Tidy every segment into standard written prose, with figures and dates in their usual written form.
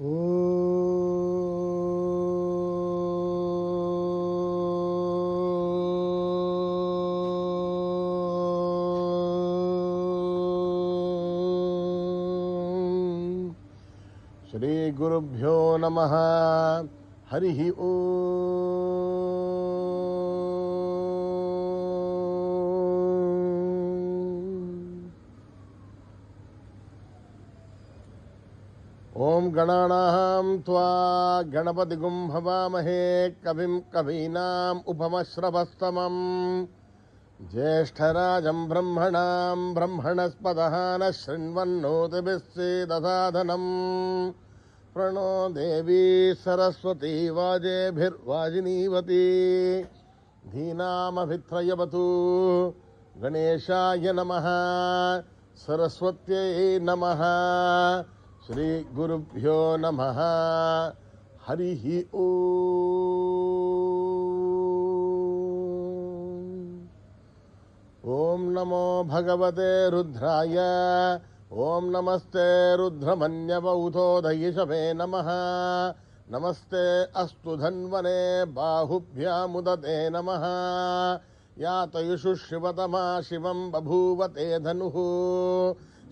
శ్రీ గురుభ్యో నమః. హరి ఓం గణానాం త్వా గణపతిగుం హవామహే కవిం కవీనాం ఉపమశ్రవస్తమం జ్యేష్ఠరాజం బ్రహ్మణాం బ్రహ్మణస్పదః న శృణ్వన్నోతిభిస్సేదసాదనం ప్రణో దేవీ సరస్వతీ వాజేభిర్వాజినీవతి ధీనామభిత్రయవతు. గణేశాయ నమః. సరస్వత్యై నమః. శ్రీ గురుభ్యో నమః. హరి ఓం నమో భగవతే రుద్రాయ. ఓం నమస్తే రుద్రమన్యవౌతోదయిషవే నమః. నమస్తే అస్తు ధన్వనే బాహుభ్యాముదతే నమః. యాతయుషు శివతమా శివం బభూవతే ధనుః.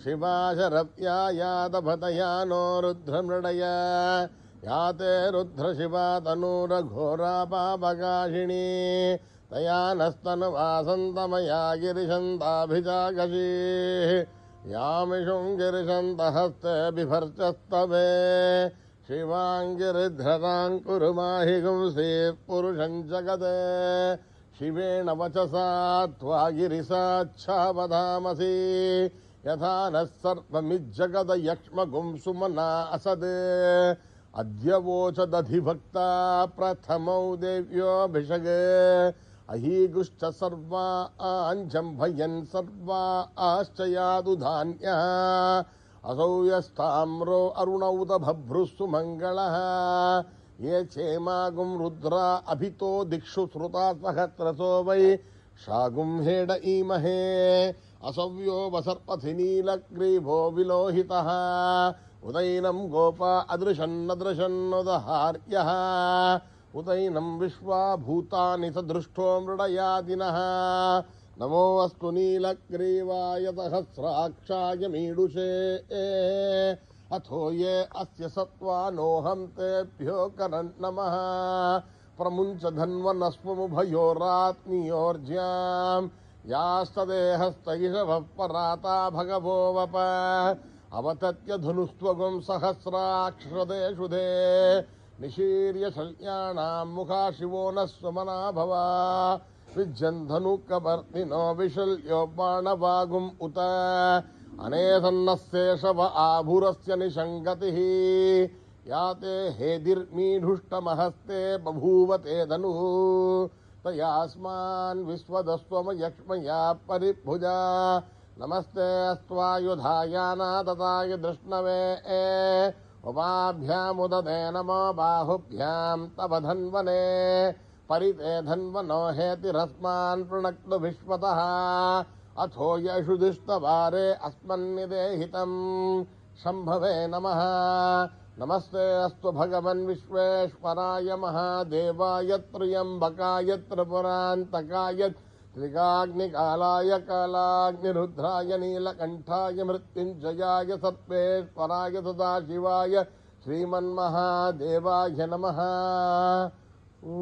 శివాశరవ్యాయాదభతయానో రుద్రమృడయ. యాతే రుద్రశివా తనూరఘోరాపాపకాశిణీ. తయా నస్తనువాసంతమయా గిరిశంతాభిజాగశీ. యామిషుం గిరిశంతహస్తే బిభర్చస్తవే. శివాంగిరిధ్రతాం కురు మాహి గుంసీ పురుషం జగదే. శివేణ వచసా త్వా గిరిసాచ్ఛావధామసి. యథా నః సర్వమిజ్జగద యక్ష్మగుం సుమనా అసద్. అద్యవోచదధిభక్త ప్రథమౌ దేవ్యోభిషగ్. అహీగుశ్చ సర్వా ఆంజంభయన్ సర్వా ఆశ్చయాదుధాన్యః. అసౌ యస్తామ్రో అరుణౌత భభ్రుస్సు మంగళః. ఏ చేమాగుం రుద్రా అభితో దిక్షు శ్రుతా సహస్రసో వై షాగుం హేడ ఈమహే. అసవ్యో వసర్పథి నీలగ్రీవో విలోహితః. ఉదైనం గోపా అదృశన్నదృశన్నుదహార్యః. ఉదైనం విశ్వా భూతాని సదృష్టో మృడయాదినః. నమో అస్తు నీలగ్రీవాయ సహస్రాక్షాయ మీడుషే. అథో ఏ అస్య సత్వానోహం తేభ్యో కరన్ నమః. ప్రముంచ ధన్వనస్వముభయోరాత్మీయోర్జ్యాం. యాస్తదేహస్తైషవః పరాతా భగవో వప. అవతత్య ధనుస్త్వగం సహస్రాక్షదేషుధే. నిశీర్య శల్యానాం ముఖా శివో న స్వమనా భవ. విజ్జంధనుకవర్తినో విశల్యో బాణవాగుం ఉత. అనేసన్నశేషవ ఆభురస్య నిశంగతిః. యాతే హేదిర్మీఢుష్టమహస్తే బభూవతే ధనుః. తయాస్మాన్ విశ్వదస్వమయక్ష్మయా పరిభుజా. నమస్తే అస్త్వాయుధాయానాదతాయ దృష్ణవే. ఉపాభ్యాముదతే నమో బాహుభ్యాం తవ ధన్వనే. పరితే ధన్వనో హేతిరస్మాన్ పృణక్తు విశ్వతః. అథో యషు దుష్టవారే అస్మన్నిదేహితం శంభవే నమః. నమస్తే అస్తు భగవన్ విశ్వేశ్వరాయ మహాదేవాయ త్ర్యంబకాయ త్రిపురాంతకాయ త్రికాగ్నికాలాయ కాలాగ్నిరుద్రాయ నీలకంఠాయ మృత్యుంజయాయ సర్వేశ్వరాయ సదాశివాయ శ్రీమన్మహాదేవాయ నమః. ఓం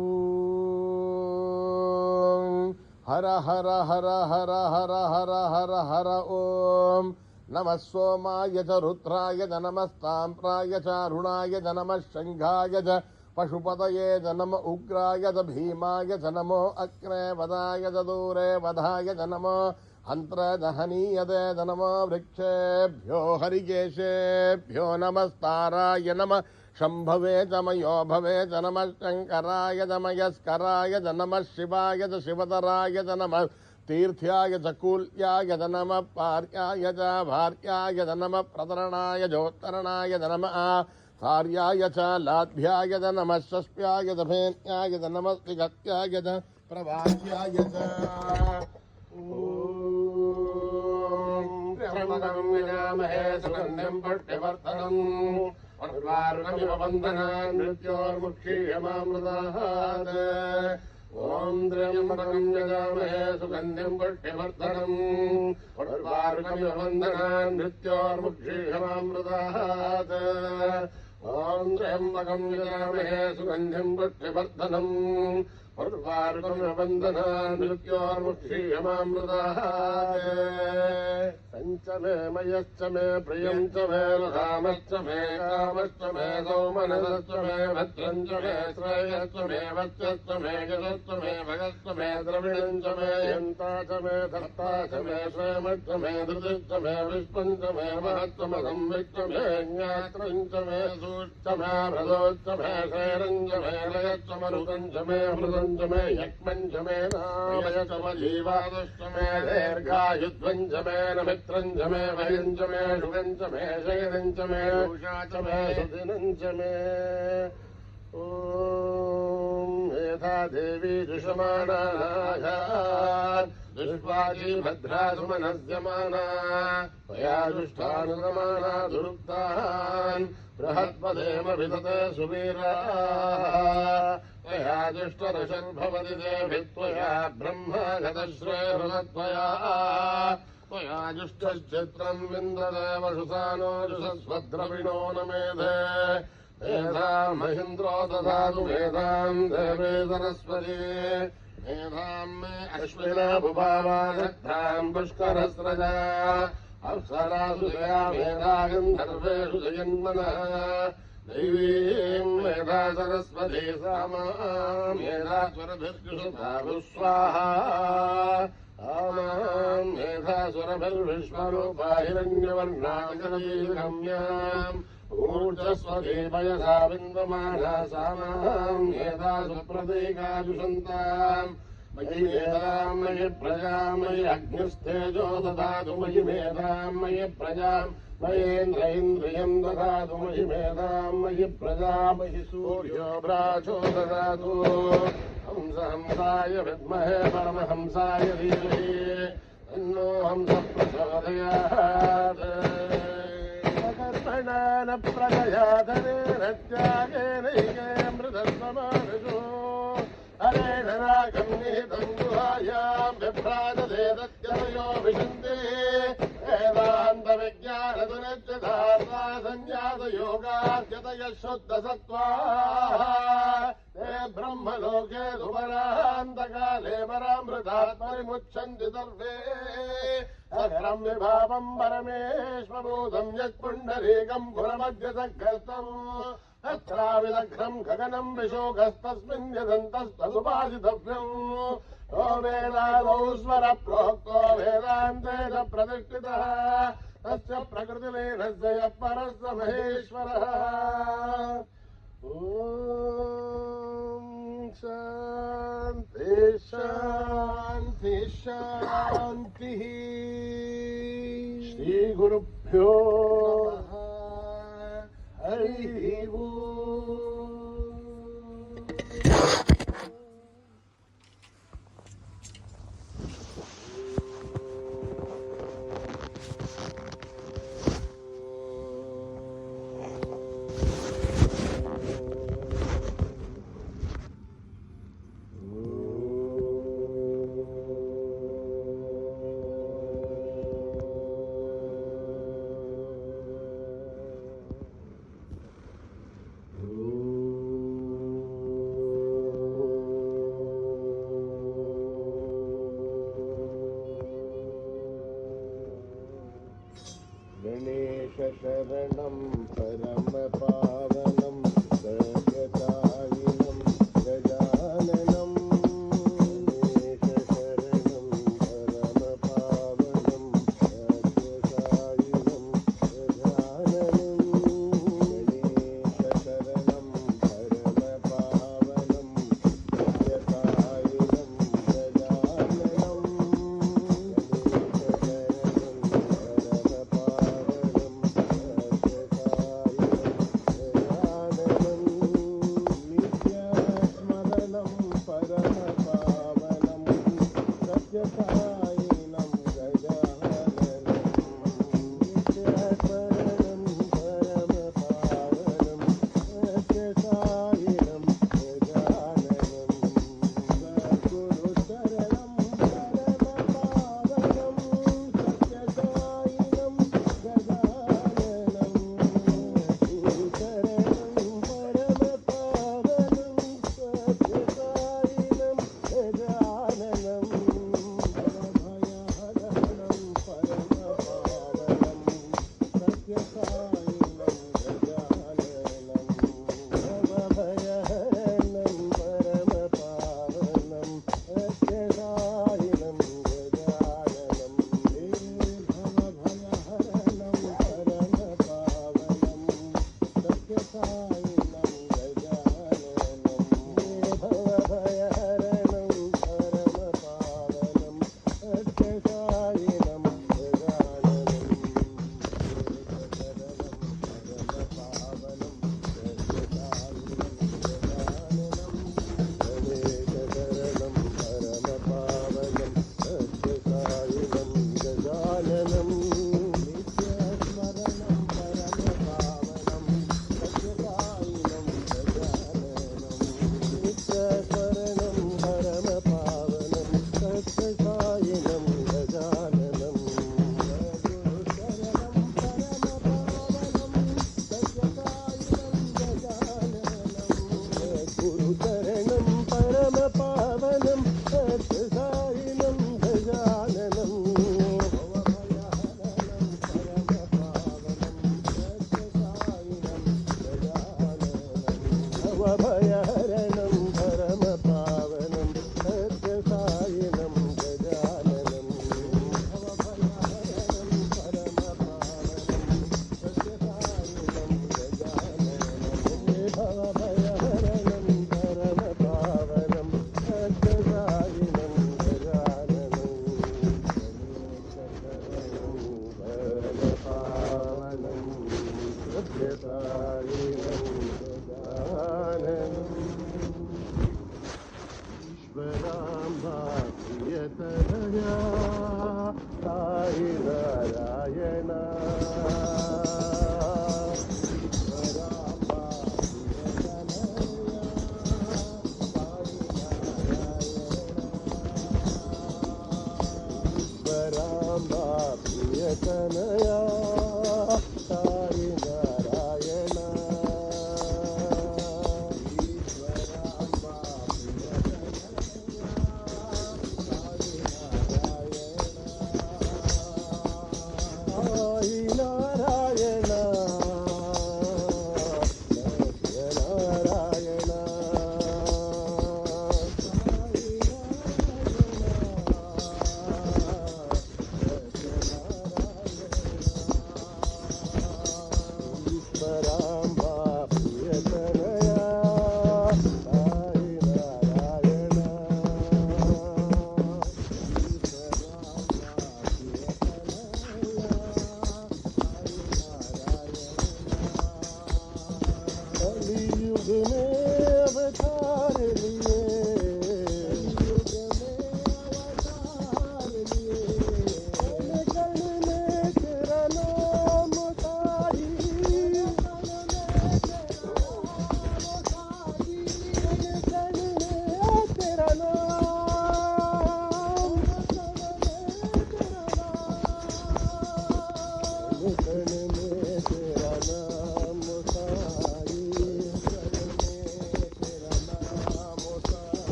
హర హర హర హర హర హర హర హర. ఓం నమః సోమాయ చ రుద్రాయ చ నమస్తాంప్రాయ చ అరుణాయ చ నమః శంఘాయ చ పశుపతయే చ నమ ఉగ్రాయ చ భీమాయ చ నమో అగ్నే వదాయ చ దూరే వధాయ చ నమో హంత్రదహనీయతే చ నమో వృక్షేభ్యో హరికేశేభ్యో నమస్తారాయ నమః శంభవే చ మయో భవే చ నమః శంకరాయ చ మయస్కరాయ చ నమః శివాయ చ శివతరాయ చ నమః తీర్థ్యాయ చ కూల్యాయ చ నమః పార్యాయ చ భార్యాయ చ నమః ప్రతరణాయ జోత్తరణాయ చ నమః కార్యాయ చ లాభ్యాయ చ నమః షష్ప్యాయ చ భేన్యాయ చ నమః త్రిగత్యాయ చ ప్రవాహ్యాయ చ. ఓం త్ర్యంబకం యజామహే సుగంధిం పుష్టివర్ధనం वर्वारुकमिव वन्दनान् मृत्योर्मुक्षीयमामृतात् ॐ त्र्यम्बकं यजामहे सुगन्धिं पुष्टिवर्धनम् वर्वारुकमिव वन्दनान् मृत्योर्मुक्षीयमामृतात् ॐ त्र्यम्बकं यजामहे सुगन्धिं पुष्टिवर्धनम् वर्वारुकमिव वन्दनान् मृत्योर्मुक्षीयमामृतात् सञ्च मे मयश्च मे प्रियं च मे रघामश्च मे कामश्च मे सौमनसश्च मे भद्रं च मे श्रेयश्च मे वत्सश्च मे यशश्च मे भगश्च मे द्रविणं च मे यन्ता च मे धर्ता च मे श्रेमश्च मे धृतिश्च मे विश्वं च मे महश्च मे संविच्च मे ज्ञात्रं च मे सूश्च मे भ्रदोश्च मे शैरं च मे लयश्च मरुतं च मे अमृतं च मे यक्ष्मं च मे नामयश्च मे जीवादश्च मे दीर्घायुध्वं च मे नमित्रं च मे भयं च मे शुभं च मे शयनं च मे उषा च मे सुदिनं च मे ॐ यथा देवी जुषमाणानायात् दुष्पाची भद्रा सुमनस्यमाना त्वया दुष्टानुगमाना दुरुक्तान् बृहत्पदेम विदते सुवीराः त्वया दुष्टरशर्भवति देभित्वया ब्रह्मागतश्रेहृतत्वया त्वया जुष्टश्चित्रं विन्दते वशुसानो जुषस्वद्रविणो न मेधे मेधां महीन्द्रो ददातु मेधां देवी सरस्वती मेधां मे अश्विना भुभावा दत्तां पुष्करस्रजा अप्सरासु दया मेधा गन्धर्वेषु जयन्मनः दैवीं मेधा सरस्वती सामां मेधा स्वरभिर्जुषताभु स्वाहा आमां मेधा स्वरभिर्विश्वरूपा हिरण्यवर्णागम्याम् ऊर्जस्वती पयसा विन्दमाना सामां मेधा सुप्रतीकाजुषन्ताम् मयि मेधां मयि प्रजां मयि अग्निस्तेजो ददातु मयि मेधां मयि प्रजां मयेन्द्र इन्द्रियं ददातु मयि मेधां मयि प्रजा मयि सूर्यो भ्राजो ददातु हंसहंसाय विद्महे परमहंसाय धीमहि तन्नो हंसः प्रचोदयात् कर्मणा प्रजया धनेन त्यागेनैके मृतस्वमानुषो हरेण रागं निहितं गुहायां बिभ्राजते तत्यवयो विशन्ति वेदान्तविज्ञानदुनित्यधार्ता सञ्जातयोगार्यतयः शुद्धसत्त्वाः ते ब्रह्मलोके सुपरान्तकाले परामृतात्मविमुच्यन्ति सर्वे अखरं विभावं परमेश्वभूतं यत्पुण्डरीकं पुरमध्यसङ्कल्पम् अत्राविदग्रं गगनं विशोकस्तस्मिन् यदन्तस्तदुपासितव्यम् यो वेदादौ स्वरप्रोक्तो वेदान्ते च प्रतिष्ठितः तस्य प्रकृतिलीनस्य यः परस्य महेश्वरः ॐ शान्ति शान्ति शान्तिः श्रीगुरुभ्यो नमः हरिः ओम् गणेशशरणं परमपावनं सर्वदायिनं गजाननं गणेशशरणं परमपावनं सर्वदायिनं गजाननं गणेशशरणं परमपावनं सर्वदायिनं गजाननं गणेशशरणं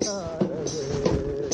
शारदे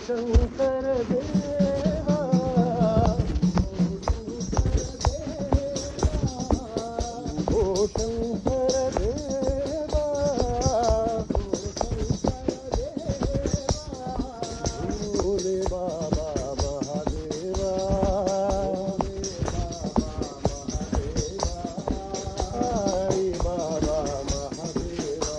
శంకర దేవా ఓ శంకర దేవా భోలే బాబా మహాదేవా సాయి బాబా మహాదేవా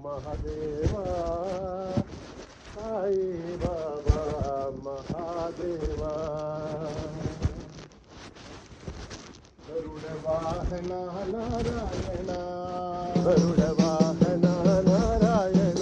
మహాదేవా సాయి బాబా మహాదేవా గరుడ వాహన నారాయణ గరుడ వాహన నారాయణ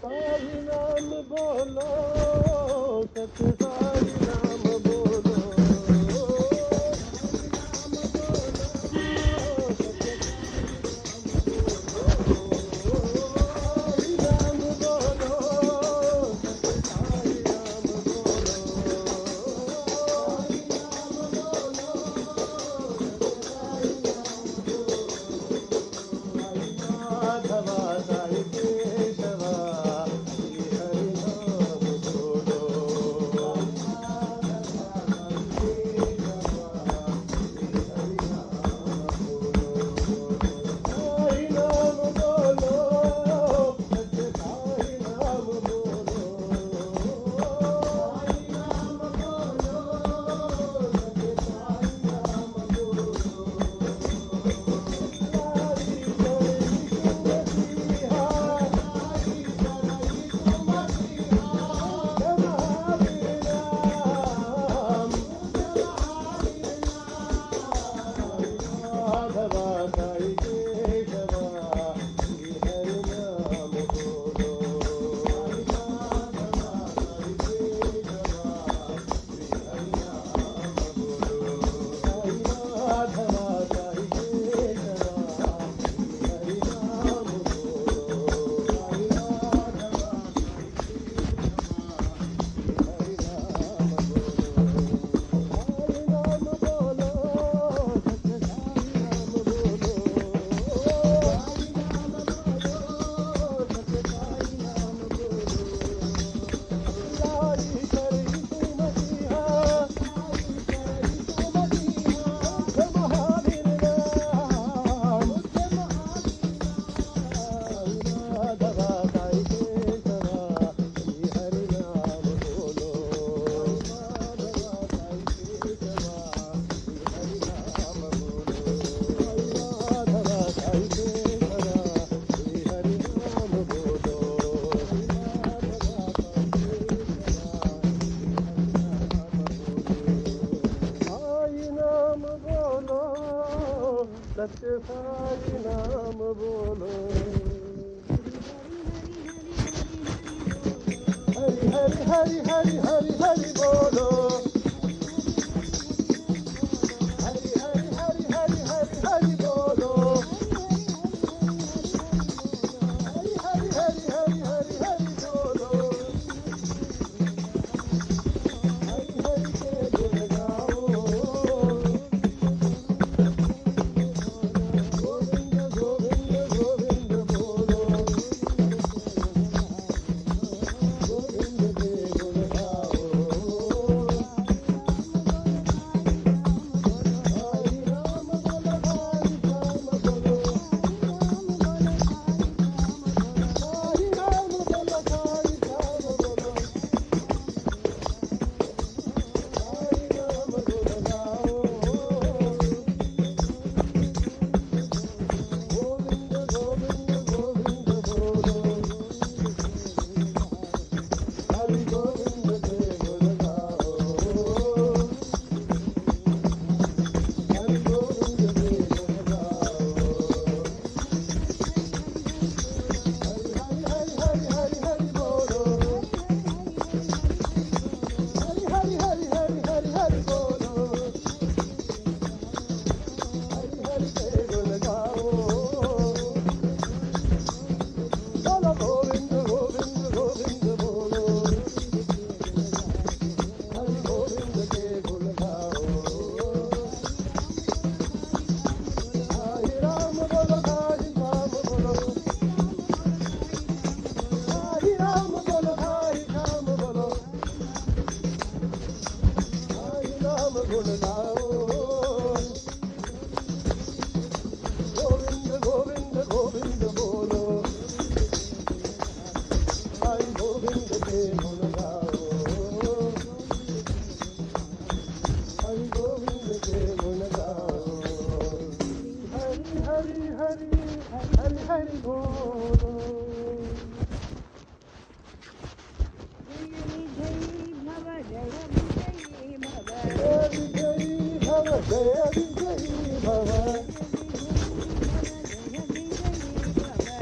साई नाम बोलो सच साई नाम बोलो सत्य साई नाम बोलो हरि हरि हरि हरि हरि हरि बोलो हरि हरि हरि हरि हरि हरि बोलो हरि हरि हरि हरि हरि हरि बोलो हरि हरि के गुण गाओ गोविंद गोविंद गोविंद बोलो गोविंद के गुण गाओ हरि राम बोलो हरि राम बोलो हरि राम बोलो हरि राम बोलो हरि राम गुण गाओ गोविंद गोविंद गोविंद बोलो हरि गोविंद के गुण गाओ हरि गोविंद के गुण गाओ हरि हरि हरि हरि हरि हरि बोलो हरि हरि हरि हरि हरि हरि बोलो हरि हरि के गुण गाओ बोलो गोविंद गोविंद गोविंद बोलो हरि गोविंद के गुण गाओ हरि राम बोलो हरि राम बोलो हरि राम बोलो हरि राम बोलो हरि राम गुण गाओ गोविंद गोविंद गोविंद बोलो हरि गोविंद के गुण गाओ हरि गोविंद के गुण गाओ हरि हरि हरि हरि हरि बोलो विजयी भव जय विजयी भव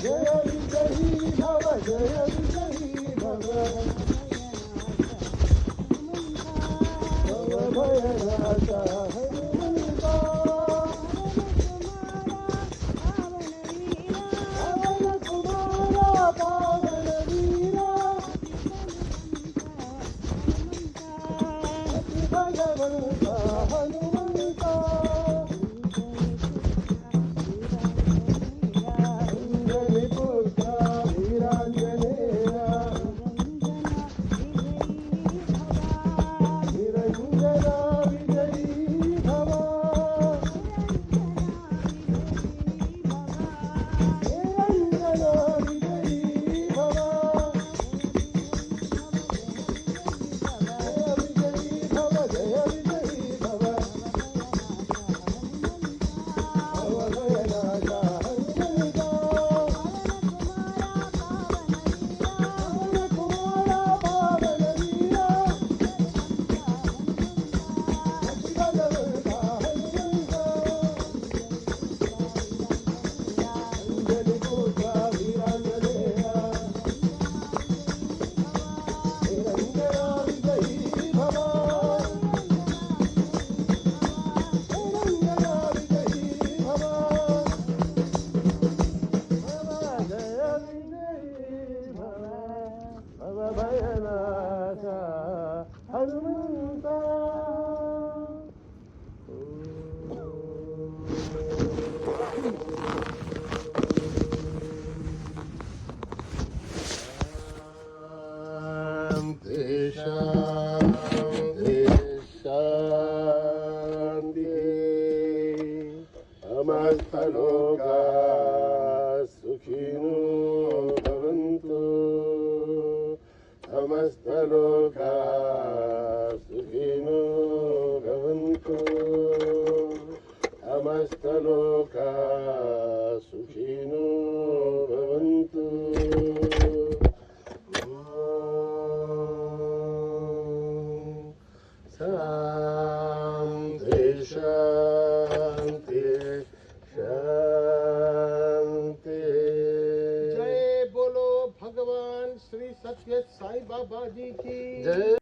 जय विजयी भव जय विजयी भव भव भयनाशा हनुमन्ता पवन कुमारा पावन वीरा अति भगवन्ता हनुमन्ता अंजनी पुत्रा वीरांजनेय निरंजना विजयी भव निरंजना विजयी भव जय विजयी भव जय विजयी भव भव भयनाशा हनुमन्ता पवन कुमारा पावन वीरा अति भगवन्ता हनुमन्ता अंजनी पुत्रा वीरांजनेय निरंजना विजयी भव निरंजना विजयी भव भव जय विजयी भव भव भयनाशा हनुमन्ता शान्ति शान्ति समस्तलोका सुखिनो भवन्तु समस्तलोका सुखिनो भवन्तु समस्तलोका सुखिनो भवन्तु शांति शांति शांति। जय बोलो भगवान श्री सत्य साई बाबा जी की जय।